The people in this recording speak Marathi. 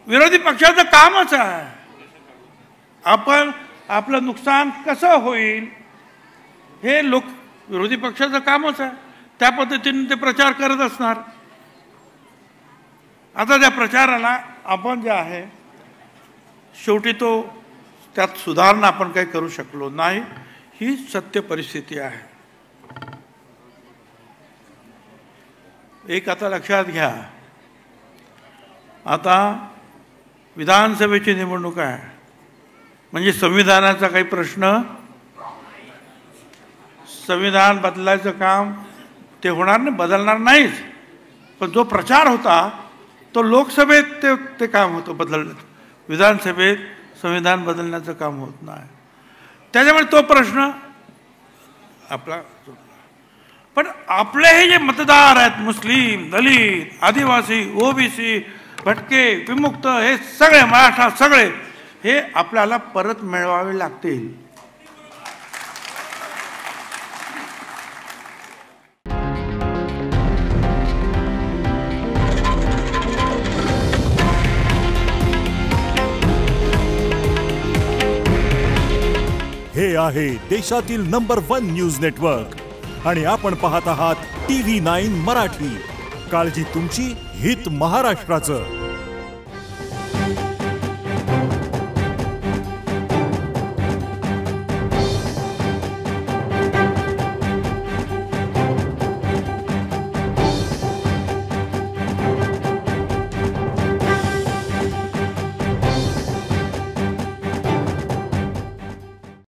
विरोधी पक्षाचं कामच आहे. आपण आपलं नुकसान कसं होईल हे विरोधी पक्षाचं कामच आहे. त्या पद्धतीने ते प्रचार करत असणार. आता त्या प्रचाराला आपण जे आहे शेवटी त्यात सुधारणा आपण काही करू शकलो नाही. ही सत्य परिस्थिती आहे. एक आता लक्षात घ्या, आता विधानसभेची निवडणूक आहे म्हणजे संविधानाचा काही प्रश्न, संविधान बदलायचं काम ते होणार नाही, बदलणार नाहीच. पण जो प्रचार होता तो लोकसभेत ते काम होतं बदलणं. विधानसभेत संविधान बदलण्याचं काम होत नाही. त्याच्यामुळे तो प्रश्न आपला. पण आपले हे जे मतदार आहेत, मुस्लिम, दलित, आदिवासी, ओबीसी, भटके, विमुक्त, हे सगळे महाराष्ट्रात सगळे हे आपल्याला परत मिळवावे लागतील. हे आहे देशातील नंबर 1 न्यूज नेटवर्क आणि आपण पाहत आहात TV9 मराठी. काळजी तुमची, हित महाराष्ट्राचं.